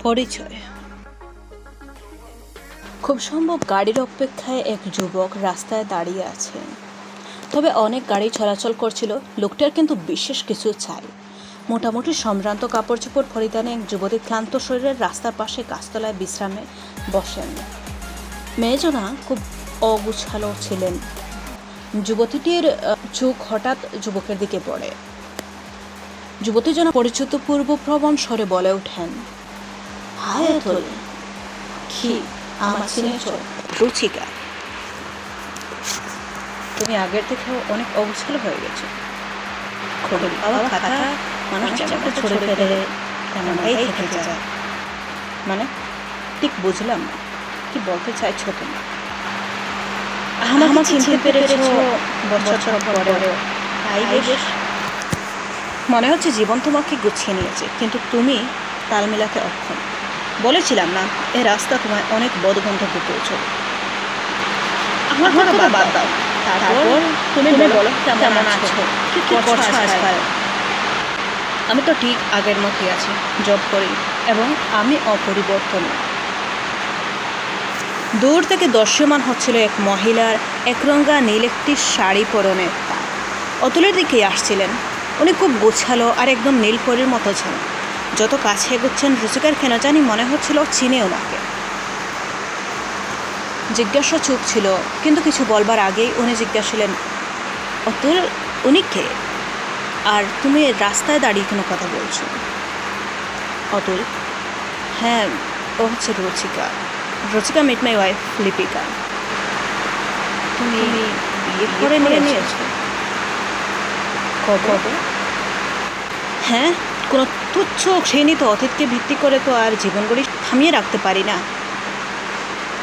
পরিচয়। খুব সম্ভব গাড়ির অপেক্ষায় এক যুবক রাস্তায় দাঁড়িয়ে আছে। তবে অনেক গাড়ি চলাচল করছিল, লোকটার কিন্তু বিশেষ কিছু চাই। মোটামুটি সম্ভ্রান্ত কাপড় চোপড় পরিধানে এক যুবতী ক্লান্ত শরীরের রাস্তার পাশে গাছতলায় বিশ্রামে বসেন। মেয়েজনা খুব অগুছালো ছিলেন। যুবতীটির চোখ হঠাৎ যুবকের দিকে পড়ে। যুবতী যেন পরিচিত পূর্বপ্রবণ স্বরে বলে ওঠেন, হায় অতুল, কি আমার চিনেছ? রুচিকা, তুমি আগের থেকেও অনেক অবসর হয়ে গেছো। খোটের বাবা খাতা মানুষ যেমন ছড়ে ফেলে তেমনটাই থেকে যায়। মানে ঠিক বুঝলাম না, কি বলতে চাইছো তুমি? আমাকে চিনতে পেরেছো বছর পরেও, তাই বেশ। মনে হচ্ছে জীবন তোমাকে গুছিয়ে নিয়েছে, কিন্তু তুমি তাল মেলাতে অক্ষম। বলেছিলাম না, এই রাস্তা তোমায় অনেক বদগন্তব্যে পৌঁছবে। আমার কথা বাদ দাও, তারপর তুমি বলো কেমন আছো, কি করছো আজকাল? আমি তো ঠিক আগের মতোই আছি, জব করি এবং আমি অপরিবর্তনীয়। দূর থেকে দৃশ্যমান হচ্ছিল এক মহিলার একরঙা নীল একটি শাড়ি পরনে। অতুলের দিকেই আসছিলেন। উনি খুব গোছালো আর একদম নীলপরীর মতো ছিলেন। যত কাছে এগোচ্ছেন রুচিকার কেন জানি মনে হচ্ছিল চিনে ওনাকে। জিজ্ঞাসা চুপ ছিল, কিন্তু কিছু বলবার আগেই উনি জিজ্ঞাসিলেন, অতুল, উনি কে? আর তুমি রাস্তায় দাঁড়িয়ে কোনো কথা বলছো? অতুল, হ্যাঁ, ও হচ্ছে Ruchika. Ruchika meet my wife Lipika. তুমি বিয়ে করে নিয়েছো? কবে? হ্যাঁ, কোনো তুচ্ছ ঘৃণিত অতীতকে ভিত্তি করে তো আর জীবন গড়ি থামিয়ে রাখতে পারি না।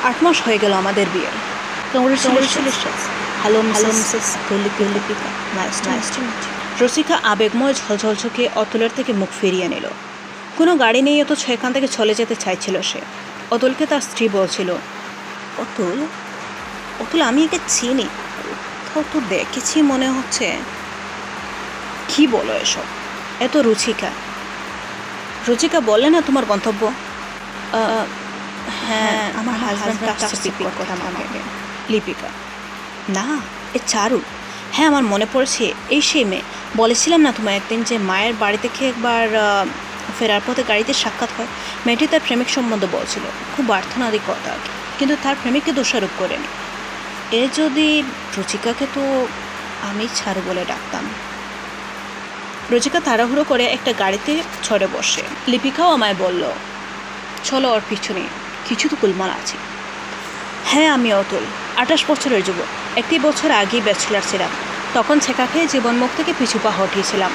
8 মাস হয়ে গেল আমাদের বিয়ের। Hello Mrs Lipika, nice to meet you. Rasika আবেগময় ঝলঝল চোখে অতুলের থেকে মুখ ফিরিয়ে নিল। কোনো গাড়ি নেই, অথচ এখান থেকে চলে যেতে চাইছিল সে। অতুলকে তার স্ত্রী বলছিল, অতুল, আমি একে চিনি, কোথাও তো দেখেছি মনে হচ্ছে। কি বলো এসব? এত রুচিকা বললে না তোমার গন্তব্য? হ্যাঁ, আমার হাজব্যান্ড কাছে পিক করতাম আমাকে। লিপিকা, না, এ চারু। হ্যাঁ, আমার মনে পড়েছে, এই সেই মেয়ে। বলেছিলাম না তোমায় একদিন যে মায়ের বাড়ি থেকে একবার ফেরার পথে গাড়িতে সাক্ষাৎ হয়। মেয়েটি তার প্রেমিক সম্বন্ধ বলছিল, খুব আর্থনাদিক কথা, কিন্তু তার প্রেমিককে দোষারোপ করেনি। এ যদি রুচিকাকে তো আমি ছাড়ু বলে ডাকতাম। রুচিকা তাড়াহুড়ো করে একটা গাড়িতে চড়ে বসে। লিপিকাও আমায় বলল, চলো ওর পিছনে, কিছু তো গোলমাল আছে। হ্যাঁ, আমি অতুল, 28 বছরের যুবক। 1 বছর আগেই ব্যাচেলার ছিলাম। তখন ছেঁকা খেয়ে জীবনমুখ থেকে পিছু পা হটিয়েছিলাম।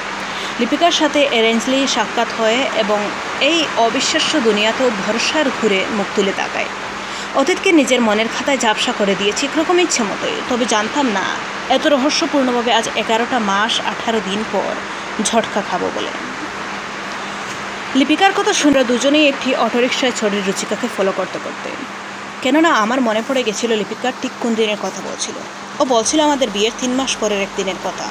লিপিকার সাথে অ্যারেঞ্জলি সাক্ষাৎ হয় এবং এই অবিশ্বাস্য দুনিয়াতেও ভরসার ঘুরে মুখ তুলে তাকায়। অতীতকে নিজের মনের খাতায় ঝাপসা করে দিয়েছি একরকম ইচ্ছে মতোই। তবে জানতাম না এত রহস্যপূর্ণভাবে আজ 11টা মাস 18 দিন পর ঝটকা খাবো বলে। লিপিকার কথা শুনে দুজনেই একটি অটোরিকশায় চড়ে রুচিকাকে ফলো করতে। কেননা আমার মনে পড়ে গেছিল লিপিকার ঠিক কোন দিনের কথা বলছিল। ও বলছিল আমাদের বিয়ের 3 মাস পরের এক দিনের কথা।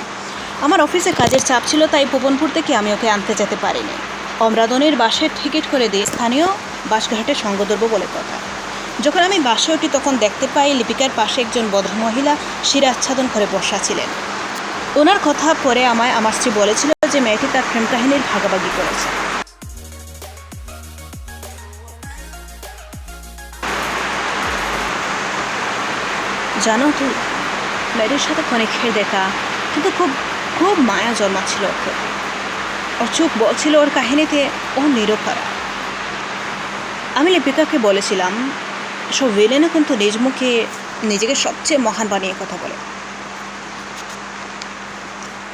আমার অফিসে কাজের চাপ ছিল, তাই ভুবনপুর থেকে আমি ওকে আনতে যেতে পারিনি। অমরাদনের বাসের টিকিট করে দিয়ে স্থানীয় বাসঘাটে সঙ্গ ধরবো বলে কথা। যখন আমি বাসে উঠি তখন দেখতে পাই লিপিকার পাশে একজন ভদ্রমহিলা শিরা আচ্ছাদন করে বসা ছিলেন। ওনার কথা পরে আমায় আমার স্ত্রী বলেছিল যে মেয়েটি তার প্রেম কাহিনীর ভাগাভাগি করেছে। জানো তো, মেয়েটির সাথে ক্ষণিকের দেখা, কিন্তু খুব খুব মায়া জন্মাচ্ছিল ওকে। ওর চোখ বলছিল ওর কাহিনীতে ও নিরপরাধ। আমি লিপিকাকে বলেছিলাম, সব ভিলেনও কিন্তু নিজ মুখে নিজেকে সবচেয়ে মহান বানিয়ে কথা বলে।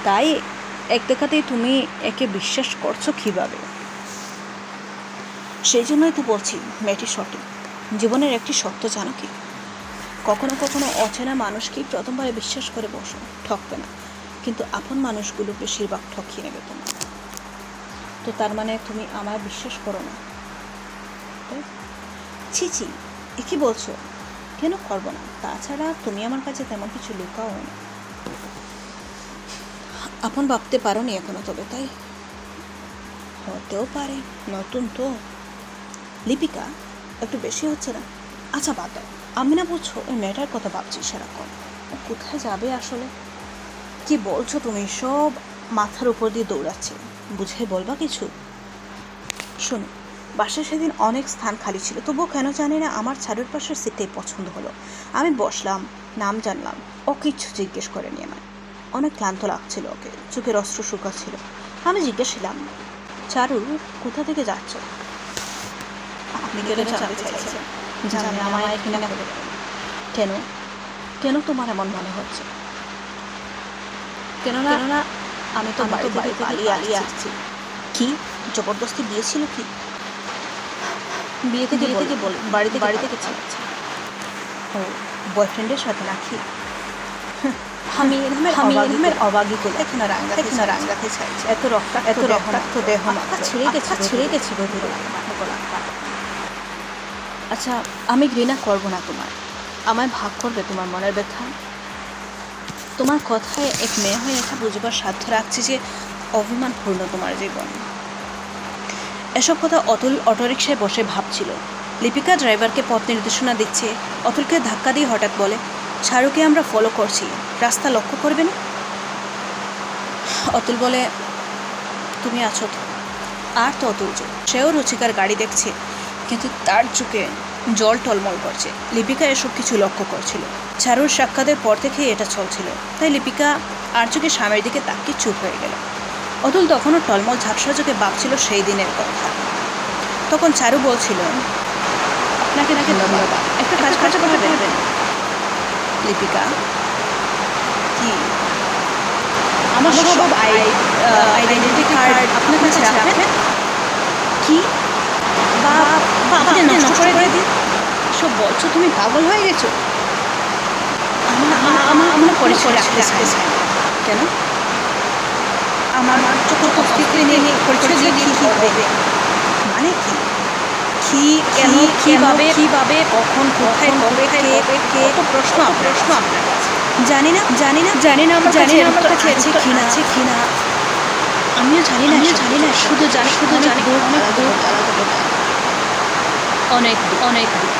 তাই এক দেখাতেই তুমি একে বিশ্বাস করছো কীভাবে? সেই জন্যই তো বলছি মেয়েটি সঠিক। জীবনের একটি সত্য জানো কি, কখনো কখনো অচেনা মানুষকেই প্রথমবারে বিশ্বাস করে বসো, ঠকবে না, কিন্তু আপন মানুষগুলো বেশিরভাগ ঠকিয়ে নেবে তোমার। তো তার মানে তুমি আমায় বিশ্বাস করো না? ছি, এ কী বলছো? কেন করবো না? তাছাড়া তুমি আমার কাছে তেমন কিছু লুকাও না। আপন ভাবতে পারো নি এখনো, তবে তাই হতেও পারে, নতুন তো। লিপিকা, একটু বেশি হচ্ছে না? আচ্ছা বাদ দাও, আমি না বুঝছো ওই মেয়েটার কথা ভাবছি সারাক্ষণ। ও কোথায় যাবে আসলে? কি বলছো তুমি? সব মাথার উপর দিয়ে দৌড়াচ্ছে, বুঝে বলবা কিছু? শোনো, বাসায় সেদিন অনেক স্থান খালি ছিল, তবুও কেন জানি না আমার ছাদের পাশের সিটটাই পছন্দ হলো। আমি বসলাম, নাম জানলাম, ও কিচ্ছু জিজ্ঞেস করেনি আমায়। অনেক ক্লান্ত লাগছিল ওকে, চোখের অস্ত্র শুকাচ্ছিল। আমি জিজ্ঞেস ছিলাম, চারু কোথা থেকে যাচ্ছ? আপনি কেন জানতে চাইছেন? জানলে আমায় ঘৃণা করে দেবেন। কেন? কেন তোমার এমন মনে হচ্ছে? কেননা আমি তো বাড়ি থেকে পালিয়ে আসছি। কি জবরদস্তি দিয়েছিল কি? বিয়ে থেকে বলে বাড়িতে গেছে। ও বয়ফ্রেন্ডের সাথে নাকি? আমি এরমের অবাগই করে এখানে রাঙাতে চাইছি। এত রক্তাক্ত দেহ ছিঁড়ে গেছে গভীরে। আচ্ছা, আমি ঘৃণা করব না তোমার। আমায় ভাগ করবে তোমার মনের ব্যথা? তোমার কথায় এক মেয়ে হয়ে এটা বুঝবার সাধ্য রাখছি যে অভিমানপূর্ণ তোমার জীবন। এসব কথা অতুল অটোরিকশায় বসে ভাবছিল। লিপিকা ড্রাইভারকে পথ নির্দেশনা দিচ্ছে। অতুলকে ধাক্কা দিয়ে হঠাৎ বলে, চারুকে আমরা ফলো করছি, রাস্তা লক্ষ্য করবে না? অতুল বলে, তুমি আছো তো? আর তো অতুল সেও রুচিকার গাড়ি দেখছে, কিন্তু তার চোখে জল টলমল করছে। লিপিকা এসব কিছু লক্ষ্য করছিল। চারুর সাক্ষাতের পর থেকেই এটা চলছিল, তাই লিপিকা আর চোখে স্বামীর দিকে তাকিয়ে চুপ হয়ে গেল। অতুল তখনও টলমল ঝাপসা চোখে ভাবছিল সেই দিনের কথা। তখন চারু বলছিল, আপনাকে ধন্যবাদ, একটা কাজ করতে পারবেন? লিপিকা, কি? আমার সব আইডেন্টিটি কার্ড আপনার কাছে রাখবেন? কি? বা আপনি নষ্ট করে দিন? সব বলছো, তুমি পাগল হয়ে গেছো? আমার পরিচয় রাখতে চাই। কেন? আমার চোখের অস্তিত্ব নিয়ে পরিচয় দিয়ে কি হবে? মানে কি? কি, কেন, কিভাবে, কখন, কোথায়, কবে, কে? কত প্রশ্ন আপনার কাছে। জানি না আমার কাছে আছে কি না। আমিও জানি না, শুধু জানি অনেক দূর।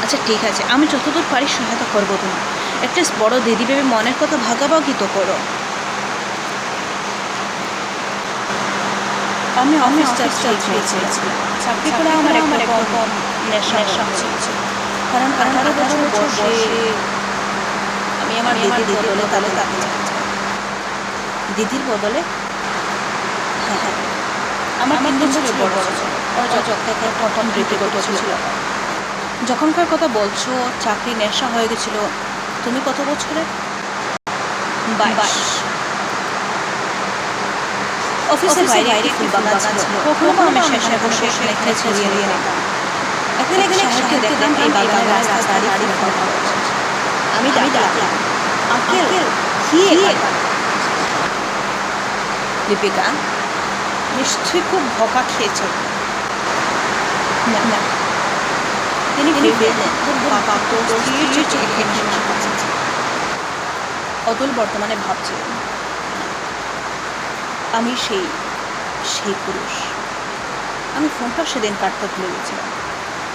আচ্ছা ঠিক আছে, আমি যতদূর পারি সহায়তা করবো তোমার। অ্যাটলিস্ট বড় দিদি ভেবে মনের কথা ভাগাভাগি তো করো। আমি অফিস চেয়েছিলাম, চাকরি করে আমার একরকম নেশা হচ্ছে। কারণ 18 বছর বয়সে আমি আমার দিদির বদলে তাকে চাচ্ছি। দিদির বদলে? হ্যাঁ, আমার 3 বছরের বড় ছিল। ওর যখন প্রথম বৃত্তিগত ছিল। যখনকার কথা বলছো চাকরি নেশা হয়ে গেছিল, তুমি কত বছরে? 22। অফিসের বাইরে ফুল বাগান ছিল। কখনো আমি সেখানে বসে লেখা ছড়িয়ে নিতাম। একদিন সাহেবকে দেখলাম এই বাগানের রাস্তায় দাঁড়িয়ে কথা বলছে। আমি ডাকলাম, আঙ্কেল, কি? লিপিকা, নিশ্চয়ই খুব ভোকা খেয়েছো। না, তিনি ফিরলেন খুব ভাবাক্ত স্থির চোখে। অতুল বর্তমানে ভাবছে, আমি সেই পুরুষ। আমি ফোনটা সেদিন কাটতে ভুলে গেছিলাম।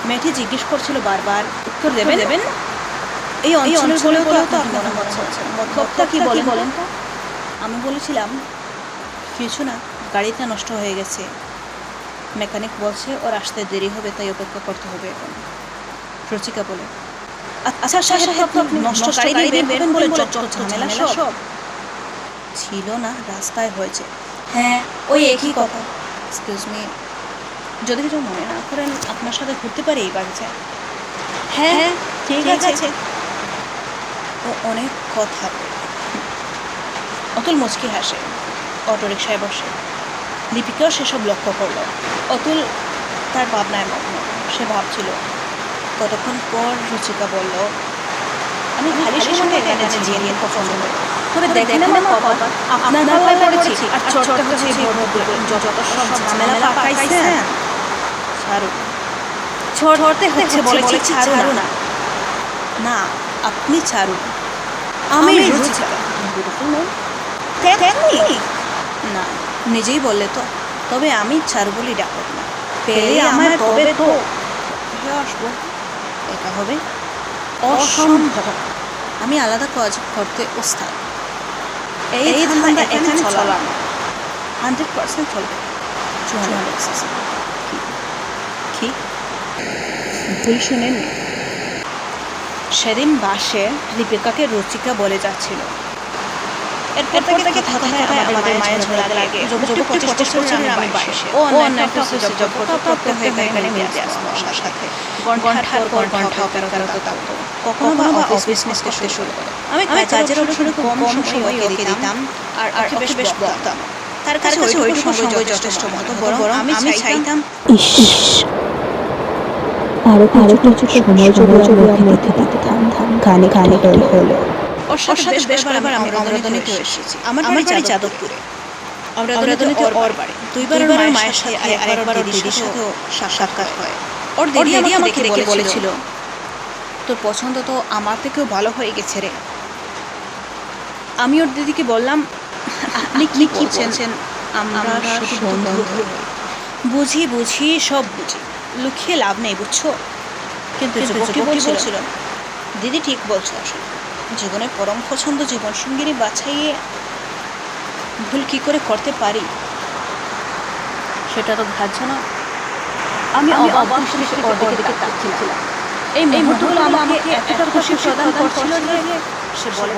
মেয়েটি জিজ্ঞেস করছিল বারবার, উত্তর দেবেন? এই অঞ্চলের বলেও তো আপনার মনে হচ্ছে। মতলবটা কি বলেন তো? আমি বলেছিলাম, কিছু না, গাড়িটা নষ্ট হয়ে গেছে। মেকানিক বলছে ওর আসতে দেরি হবে, তাই অপেক্ষা করতে হবে এখন। রচিকা বলে, আচ্ছা সাহেব, আপনি নষ্ট গাড়ি দিয়ে বের হবেন বলে যত ঝামেলা সব ছিল না, রাস্তায় হয়েছে। হ্যাঁ, ওই একই কথা। এক্সকিউজ মি, যদি কিছু মনে না করেন আপনার সাথে ঘুরতে পারি এই বাগিচায়? হ্যাঁ, ঠিক আছে। ও অনেক কথা। অতুল মুচকি হাসে, অটোরিকশায় বসে। লিপিকাও সেসব লক্ষ্য করলো। অতুল তার ভাবনায় মগ্ন। সে ভাবছিল। কতক্ষণ পর রুচিকা বলল, আমি খালি সময় এখানে জিনিয়ে পছন্দ করি। তবে দেখেন আমার কথা, আপনার গলায় পড়েছি আর চটটা হচ্ছে যত সব ঝামেলা পাকাইছেন। ছাড়ো, ছড়তে হচ্ছে বলেছি, ছাড়ো না। না, আপনি ছাড়ুন। আমি রুচিকা। না, নিজেই বললে তো। তবে আমি ছাড় বলি ডাকব না। পেলে আমার তবে তো হয়ে আসবো, একা হবে অসম্ভব। আমি আলাদা কাজ করতে ওস্তাদ। এই ধান্দা এখানে চলা 100% চলবে। কি ভুল শুনেননি? সেদিন বাসে লিপিকাকে রচিকা বলে যাচ্ছিল, এরপর থেকে কথায় আমাদের মায়ের ঝগড়া লাগে। যুবকটি 25 বছরের, আমি 22। ও অন্য একটা অফিসে জব করতো, প্রাপ্ত হয়ে এখানে মিলতে আসতো আমার সাথে। ঘন্টার পর ঘন্টা অপেক্ষা করতে থাকতো। কখনো বা অফিস মিস করতে শুরু করে। আমি কাজের অপশনে খুব কম সময় ওকে দিতাম, আর ওকে বেশ বকতাম। তার কাছে ওইটুকু সময় যথেষ্ট মতো, বরং আমি চাইতাম আরো কিছু সময় যদি আমি দিতে পারতাম গানে গানে হলো। ওর সাথে বেশ কয়েকবার আমি অমরাবতীতে এসেছি। আমার বাড়ি যাদবপুরে। অমরাবতীতে ওর বাড়ি। দুইবার ওর মায়ের সাথে আর একবার ওর দিদির সাথেও সাক্ষাৎ হয়। ওর দিদি আমাকে দেখে বলেছিল, তোর পছন্দ তো আমার থেকেও ভালো হয়ে গেছে রে। আমি ওর দিদিকে বললাম, আপনি কি বলছেন? আমরা শুধু বন্ধু। বুঝি সব বুঝি, লুকিয়ে লাভ নেই, বুঝছো? কিন্তু যুবকটি বলছিল, দিদি ঠিক বলছো। আসলে জীবনের পরম পছন্দ জীবনসঙ্গিনী বাছাইয়ে ভুল কি করে করতে পারি সেটা তো ধার্য না। আমি অবাক হিসেবে ওর দিকে তাকিয়েছিলাম। এই মুহূর্তগুলো আমাকে এতটা খুশি প্রদান করছিল যে সে বলে